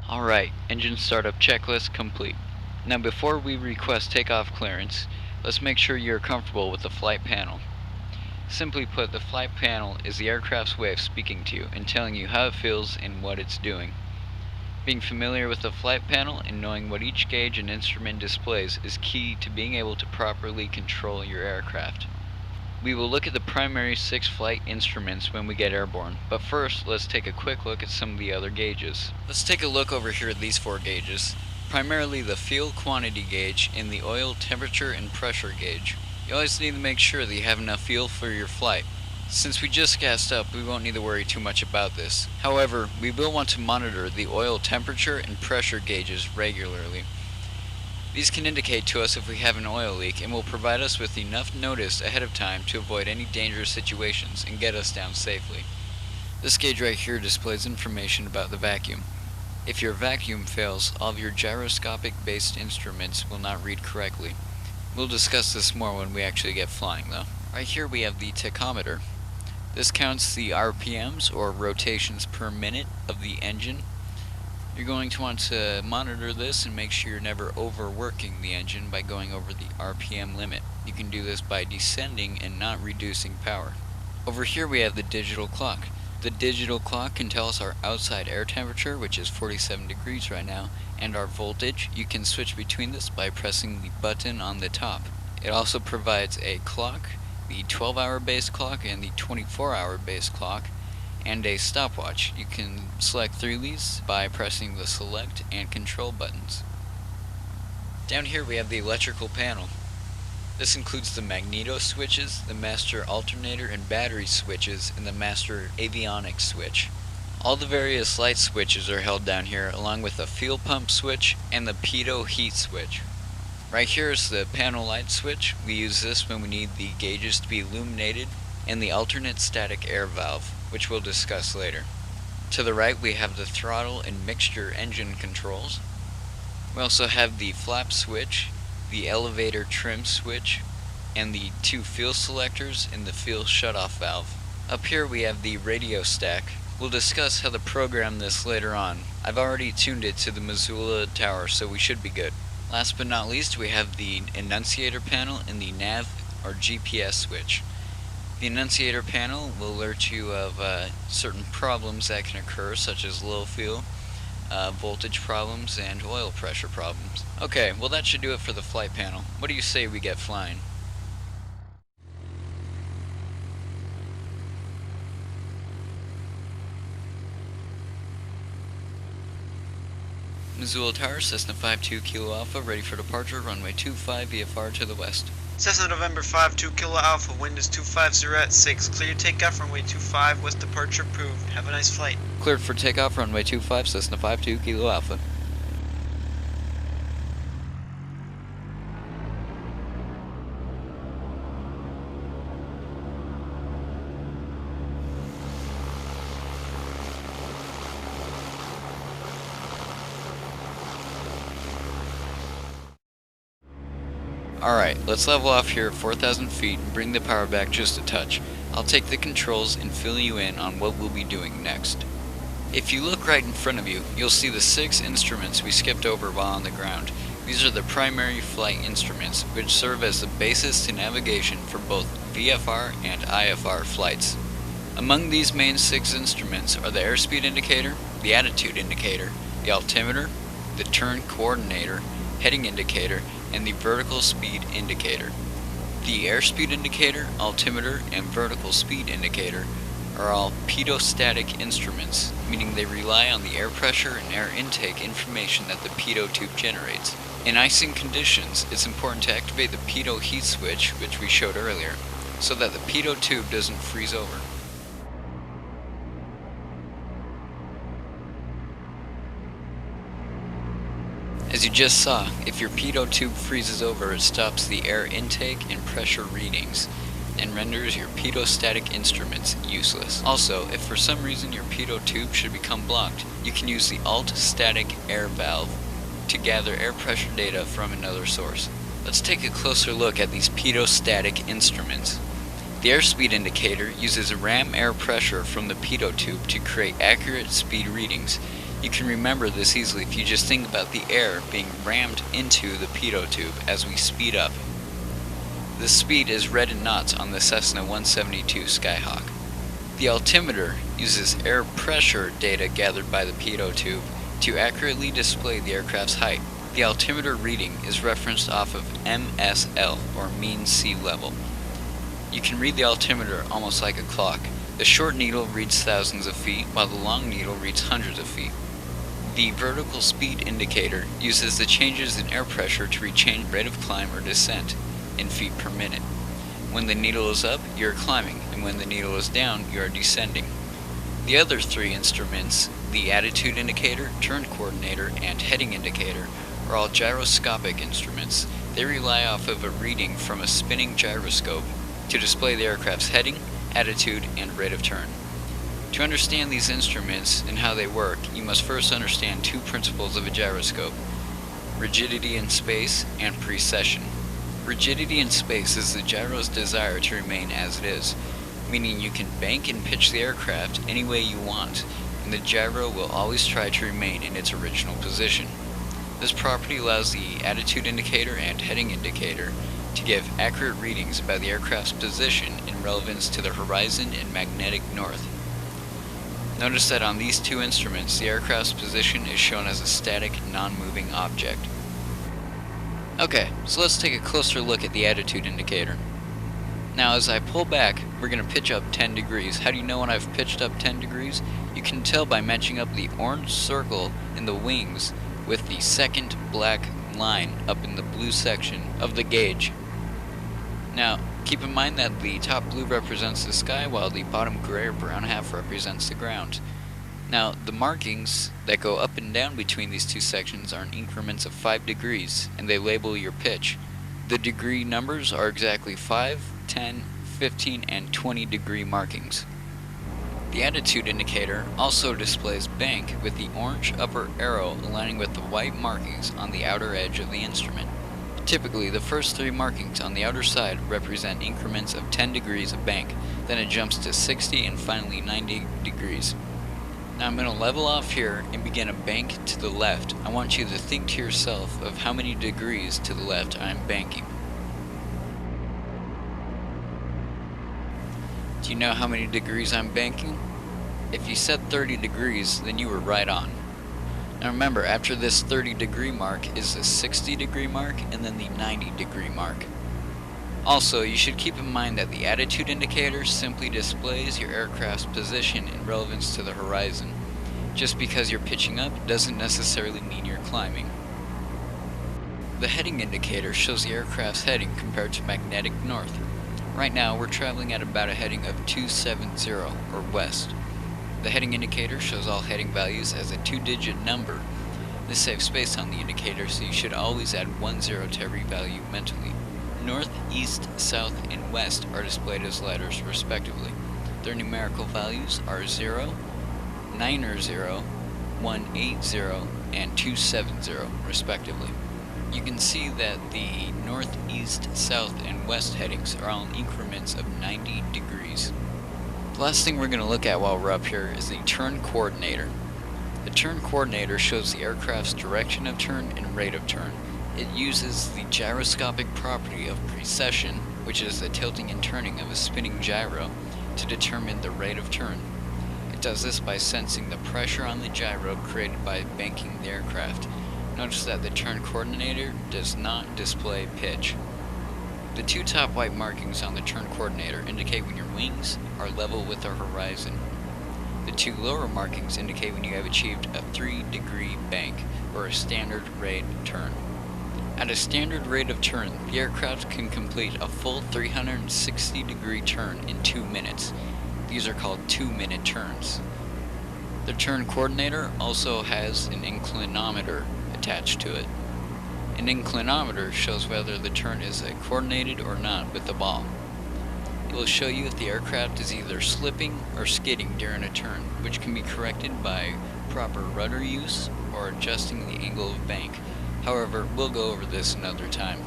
Alright, engine startup checklist complete. Now before we request takeoff clearance, let's make sure you're comfortable with the flight panel. Simply put, the flight panel is the aircraft's way of speaking to you and telling you how it feels and what it's doing. Being familiar with the flight panel and knowing what each gauge and instrument displays is key to being able to properly control your aircraft. We will look at the primary 6 flight instruments when we get airborne, but first let's take a quick look at some of the other gauges. Let's take a look over here at these 4 gauges. Primarily the fuel quantity gauge and the oil temperature and pressure gauge. You always need to make sure that you have enough fuel for your flight. Since we just gassed up, we won't need to worry too much about this. However, we will want to monitor the oil temperature and pressure gauges regularly. These can indicate to us if we have an oil leak and will provide us with enough notice ahead of time to avoid any dangerous situations and get us down safely. This gauge right here displays information about the vacuum. If your vacuum fails, all of your gyroscopic based instruments will not read correctly. We'll discuss this more when we actually get flying though. Right here we have the tachometer. This counts the RPMs or rotations per minute of the engine. You're going to want to monitor this and make sure you're never overworking the engine by going over the RPM limit. You can do this by descending and not reducing power. Over here we have the digital clock. The digital clock can tell us our outside air temperature, which is 47 degrees right now, and our voltage. You can switch between this by pressing the button on the top. It also provides a clock, the 12-hour base clock and the 24-hour base clock, and a stopwatch. You can select through these by pressing the select and control buttons. Down here we have the electrical panel. This includes the magneto switches, the master alternator and battery switches, and the master avionics switch. All the various light switches are held down here, along with a fuel pump switch and the pitot heat switch. Right here is the panel light switch. We use this when we need the gauges to be illuminated, and the alternate static air valve, which we'll discuss later. To the right we have the throttle and mixture engine controls. We also have the flap switch, the elevator trim switch, and the 2 fuel selectors and the fuel shutoff valve. Up here we have the radio stack. We'll discuss how to program this later on. I've already tuned it to the Missoula tower, so we should be good. Last but not least we have the annunciator panel and the nav or GPS switch. The annunciator panel will alert you of certain problems that can occur, such as low fuel, voltage problems, and oil pressure problems. Okay, well that should do it for the flight panel. What do you say we get flying? Missoula Tower, Cessna 52 Kilo Alpha, ready for departure, runway 25 VFR to the west. Cessna November 52 Kilo Alpha, wind is 250 at 6. Clear takeoff, runway 25, west departure approved. Have a nice flight. Cleared for takeoff, runway 25, Cessna 52 Kilo Alpha. Alright, let's level off here at 4,000 feet and bring the power back just a touch. I'll take the controls and fill you in on what we'll be doing next. If you look right in front of you, you'll see the 6 instruments we skipped over while on the ground. These are the primary flight instruments, which serve as the basis to navigation for both VFR and IFR flights. Among these main 6 instruments are the airspeed indicator, the attitude indicator, the altimeter, the turn coordinator, heading indicator, and the vertical speed indicator. The airspeed indicator, altimeter, and vertical speed indicator are all pitot-static instruments, meaning they rely on the air pressure and air intake information that the pitot tube generates. In icing conditions, it's important to activate the pitot heat switch, which we showed earlier, so that the pitot tube doesn't freeze over. As you just saw, if your pitot tube freezes over, it stops the air intake and pressure readings and renders your pitot-static instruments useless. Also, if for some reason your pitot tube should become blocked, you can use the alt-static air valve to gather air pressure data from another source. Let's take a closer look at these pitot-static instruments. The airspeed indicator uses ram air pressure from the pitot tube to create accurate speed readings. You can remember this easily if you just think about the air being rammed into the pitot tube as we speed up. The speed is read in knots on the Cessna 172 Skyhawk. The altimeter uses air pressure data gathered by the pitot tube to accurately display the aircraft's height. The altimeter reading is referenced off of MSL, or mean sea level. You can read the altimeter almost like a clock. The short needle reads thousands of feet, while the long needle reads hundreds of feet. The vertical speed indicator uses the changes in air pressure to read change rate of climb or descent in feet per minute. When the needle is up, you are climbing, and when the needle is down, you are descending. The other three instruments, the attitude indicator, turn coordinator, and heading indicator, are all gyroscopic instruments. They rely off of a reading from a spinning gyroscope to display the aircraft's heading, attitude, and rate of turn. To understand these instruments and how they work, you must first understand two principles of a gyroscope: rigidity in space and precession. Rigidity in space is the gyro's desire to remain as it is, meaning you can bank and pitch the aircraft any way you want, and the gyro will always try to remain in its original position. This property allows the attitude indicator and heading indicator to give accurate readings about the aircraft's position in relevance to the horizon and magnetic north. Notice that on these two instruments, the aircraft's position is shown as a static, non-moving object. Okay, so let's take a closer look at the attitude indicator. Now as I pull back, we're going to pitch up 10 degrees. How do you know when I've pitched up 10 degrees? You can tell by matching up the orange circle in the wings with the second black line up in the blue section of the gauge. Now, keep in mind that the top blue represents the sky, while the bottom gray or brown half represents the ground. Now, the markings that go up and down between these two sections are in increments of 5 degrees, and they label your pitch. The degree numbers are exactly 5, 10, 15, and 20 degree markings. The attitude indicator also displays bank with the orange upper arrow aligning with the white markings on the outer edge of the instrument. Typically, the first 3 markings on the outer side represent increments of 10 degrees of bank, then it jumps to 60 and finally 90 degrees. Now I'm going to level off here and begin a bank to the left. I want you to think to yourself of how many degrees to the left I'm banking. Do you know how many degrees I'm banking? If you said 30 degrees, then you were right on. Now remember, after this 30 degree mark is the 60 degree mark and then the 90 degree mark. Also, you should keep in mind that the attitude indicator simply displays your aircraft's position in relevance to the horizon. Just because you're pitching up doesn't necessarily mean you're climbing. The heading indicator shows the aircraft's heading compared to magnetic north. Right now, we're traveling at about a heading of 270, or west. The heading indicator shows all heading values as a 2-digit number. This saves space on the indicator, so you should always add 10 to every value mentally. North, east, south, and west are displayed as letters respectively. Their numerical values are 0, 90, 180, and 270 respectively. You can see that the north, east, south, and west headings are all in increments of 90 degrees. The last thing we're going to look at while we're up here is the turn coordinator. The turn coordinator shows the aircraft's direction of turn and rate of turn. It uses the gyroscopic property of precession, which is the tilting and turning of a spinning gyro, to determine the rate of turn. It does this by sensing the pressure on the gyro created by banking the aircraft. Notice that the turn coordinator does not display pitch. The 2 top white markings on the turn coordinator indicate when your wings are level with the horizon. The 2 lower markings indicate when you have achieved a 3-degree bank, or a standard rate turn. At a standard rate of turn, the aircraft can complete a full 360-degree turn in 2 minutes. These are called 2-minute turns. The turn coordinator also has an inclinometer attached to it. An inclinometer shows whether the turn is coordinated or not with the ball. It will show you if the aircraft is either slipping or skidding during a turn, which can be corrected by proper rudder use or adjusting the angle of bank. However, we'll go over this another time.